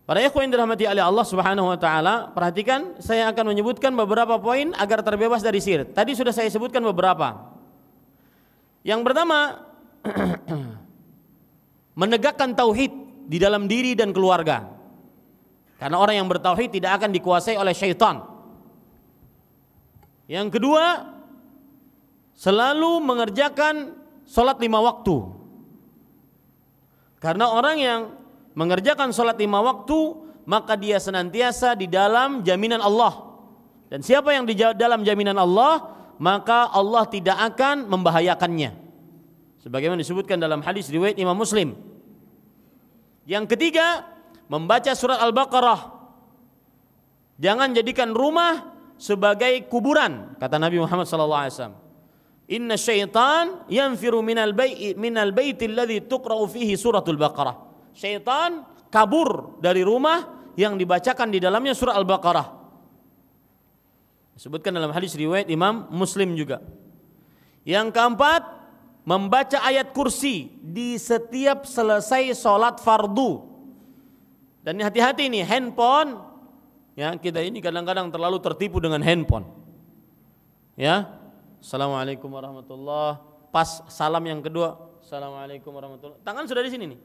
Para ikhwan yang dirahmati oleh Allah Subhanahu wa taala, perhatikan saya akan menyebutkan beberapa poin agar terbebas dari syirik. Tadi sudah saya sebutkan beberapa. Yang pertama, menegakkan tauhid di dalam diri dan keluarga. Karena orang yang bertauhid tidak akan dikuasai oleh syaitan. Yang kedua, selalu mengerjakan sholat 5 waktu. Karena orang yang mengerjakan sholat 5 waktu, maka dia senantiasa di dalam jaminan Allah. Dan siapa yang di dalam jaminan Allah, maka Allah tidak akan membahayakannya. Sebagaimana disebutkan dalam hadis riwayat Imam Muslim. Yang ketiga, membaca surat Al-Baqarah. Jangan jadikan rumah sebagai kuburan, kata Nabi Muhammad SAW. Inna syaitan yanfiru minal baiti alladhi tuqra'u fihi suratul Baqarah. Syaitan kabur dari rumah yang dibacakan di dalamnya surah Al-Baqarah. Disebutkan dalam hadis riwayat Imam Muslim juga. Yang keempat, membaca ayat kursi di setiap selesai sholat fardu. Dan hati-hati nih, handphone, ya kita ini kadang-kadang terlalu tertipu dengan handphone. Ya, Assalamualaikum warahmatullah. Pas salam yang kedua, Assalamualaikum warahmatullah. Tangan sudah di sini nih.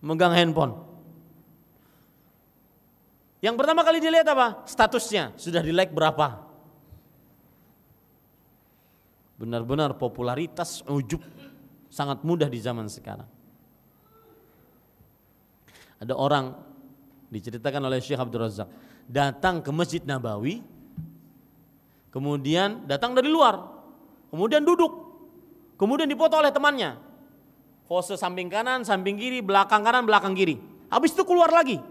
Megang handphone. Yang pertama kali dilihat apa? Statusnya, sudah di like berapa? Benar-benar popularitas ujub sangat mudah di zaman sekarang. Ada orang diceritakan oleh Syekh Abdul Razak datang ke Masjid Nabawi, kemudian datang dari luar, kemudian duduk, kemudian dipoto oleh temannya. Pose samping kanan, samping kiri, belakang kanan, belakang kiri. Habis itu keluar lagi.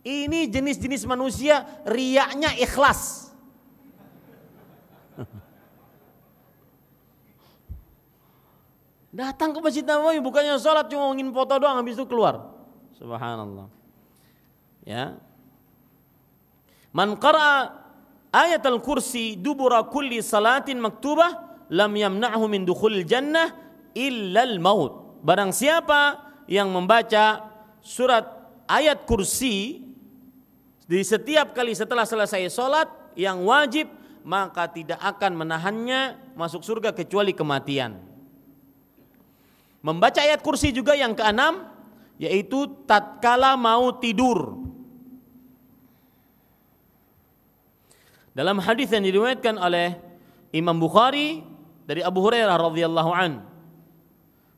Ini jenis-jenis manusia riyaknya ikhlas. Datang ke Masjid Nabawi bukannya sholat, cuma ingin foto doang, habis itu keluar. Subhanallah. Ya. Man qara'a ayat al-kursi dubura kulli salatin maktubah lam yamna'hu min dukhulil jannah illal maut. Barang siapa yang membaca surat ayat kursi di setiap kali setelah selesai sholat yang wajib, maka tidak akan menahannya masuk surga kecuali kematian. Membaca ayat kursi juga yang keenam, yaitu tatkala mau tidur. Dalam hadis yang diriwayatkan oleh Imam Bukhari dari Abu Hurairah radhiyallahu an,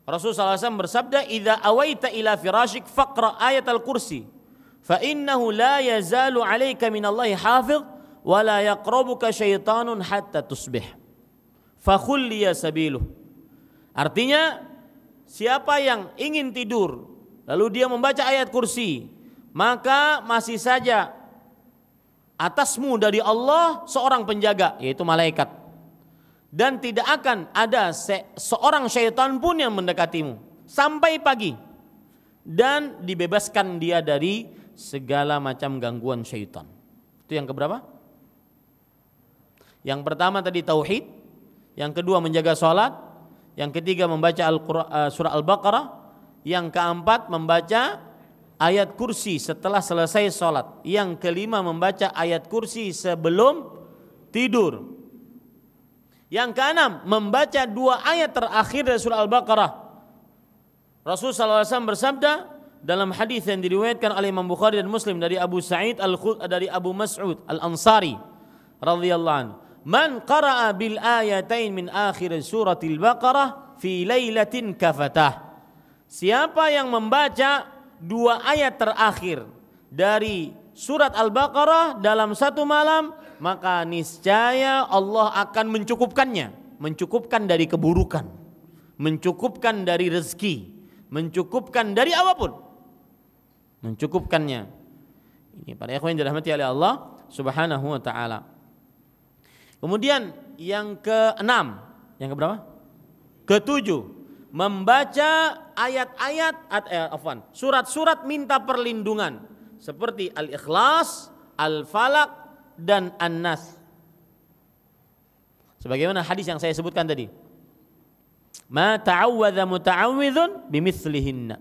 Rasulullah SAW bersabda, "Idza awaita ila firashik faqra ayat al-kursi, fa innahu la yazalu 'alaika minallahi hafiz wa la yaqrabuka syaitanun hatta tusbih. Fa khulli sabiluh." Artinya, siapa yang ingin tidur lalu dia membaca ayat kursi, maka masih saja atasmu dari Allah seorang penjaga, yaitu malaikat. Dan tidak akan ada seorang syaitan pun yang mendekatimu sampai pagi, dan dibebaskan dia dari segala macam gangguan syaitan. Itu yang keberapa? Yang pertama tadi tauhid, yang kedua menjaga sholat, yang ketiga membaca surah Al-Baqarah, yang keempat membaca ayat kursi setelah selesai sholat, yang kelima membaca ayat kursi sebelum tidur, yang keenam membaca 2 ayat terakhir dari surah Al-Baqarah. Rasulullah SAW bersabda dalam hadis yang diriwayatkan oleh Imam Bukhari dan Muslim dari Abu Mas'ud Al-Ansari radhiyallahu anhu, "Man qara'a bil ayatain min akhir suratil Baqarah fi lailatin kafatah." Siapa yang membaca 2 ayat terakhir dari surat Al-Baqarah dalam satu malam, maka niscaya Allah akan mencukupkan dari keburukan, mencukupkan dari rezeki, mencukupkan dari apapun, mencukupkannya. Ini para ikhwan yang dirahmati oleh Allah Subhanahu wa taala. Kemudian yang keenam, yang keberapa? Ketujuh, membaca surat-surat minta perlindungan seperti Al-Ikhlas, Al-Falaq dan An-Nas. Sebagaimana hadis yang saya sebutkan tadi. Ma ta'awwadha muta'awwidhun bimithlihinna.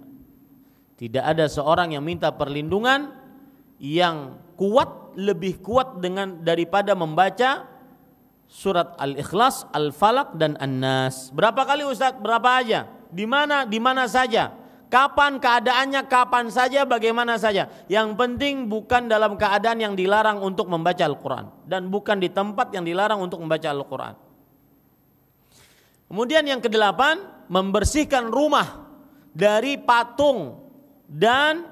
Tidak ada seorang yang minta perlindungan yang kuat, lebih kuat daripada membaca surat Al-Ikhlas, Al-Falaq dan An-Nas. Berapa kali Ustaz? Berapa aja? Di mana? Di mana saja? Kapan keadaannya? Kapan saja? Bagaimana saja? Yang penting bukan dalam keadaan yang dilarang untuk membaca Al-Quran, dan bukan di tempat yang dilarang untuk membaca Al-Quran. Kemudian yang kedelapan, membersihkan rumah dari patung dan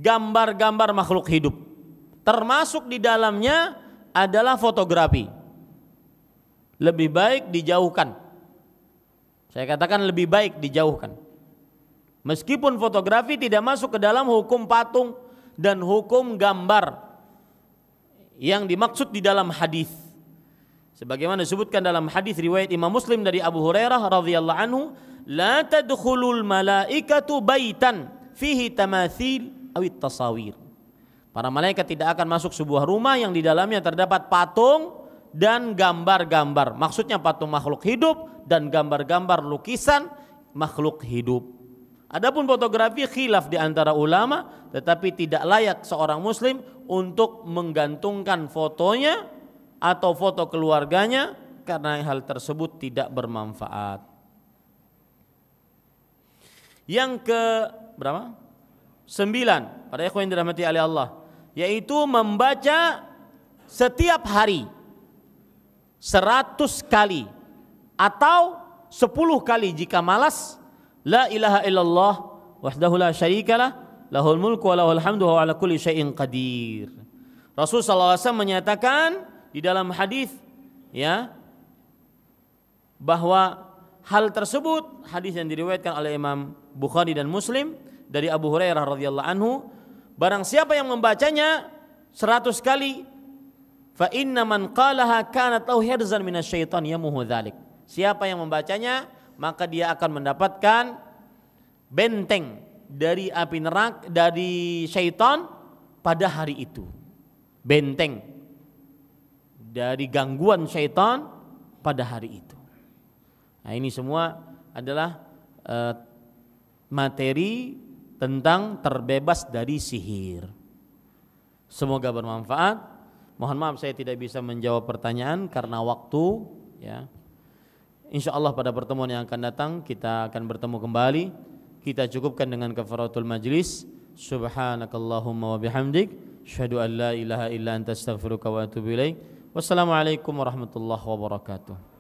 gambar-gambar makhluk hidup. Termasuk di dalamnya adalah fotografi. Lebih baik dijauhkan. Saya katakan lebih baik dijauhkan. Meskipun fotografi tidak masuk ke dalam hukum patung dan hukum gambar yang dimaksud di dalam hadis. Sebagaimana disebutkan dalam hadis riwayat Imam Muslim dari Abu Hurairah radhiyallahu anhu, la tadkhulul malaikatu baitan fihi tamathil awit tasawir. Para malaikat tidak akan masuk sebuah rumah yang di dalamnya terdapat patung dan gambar-gambar. Maksudnya patung makhluk hidup dan gambar-gambar lukisan makhluk hidup. Adapun fotografi khilaf di antara ulama, tetapi tidak layak seorang muslim untuk menggantungkan fotonya atau foto keluarganya karena hal tersebut tidak bermanfaat. Yang ke berapa? 9, para ikhwan yang dirahmati oleh Allah, yaitu membaca setiap hari 100 kali atau 10 kali jika malas, la ilaha illallah wahdahu la syarikalah lahul mulku wa lahul hamdu wa ala kulli syai'in qadir. Rasul sallallahu alaihi wasallam menyatakan di dalam hadis ya bahwa hal tersebut, hadis yang diriwayatkan oleh Imam Bukhari dan Muslim dari Abu Hurairah radhiyallahu anhu, barang siapa yang membacanya 100 kali, fa inna man qalaha kanat lahu hirzan minasyaitan yamuhu dzalik. Siapa yang membacanya, maka dia akan mendapatkan benteng dari api neraka, dari syaitan pada hari itu. Benteng dari gangguan syaitan pada hari itu. Nah, ini semua adalah materi tentang terbebas dari sihir. Semoga bermanfaat. Mohon maaf saya tidak bisa menjawab pertanyaan karena waktu ya. Insyaallah pada pertemuan yang akan datang kita akan bertemu kembali. Kita cukupkan dengan kafaratul majlis. Subhanakallahumma wa bihamdik, asyhadu an la ilaha illa anta astaghfiruka wa atubu ilaik. Wassalamualaikum warahmatullahi wabarakatuh.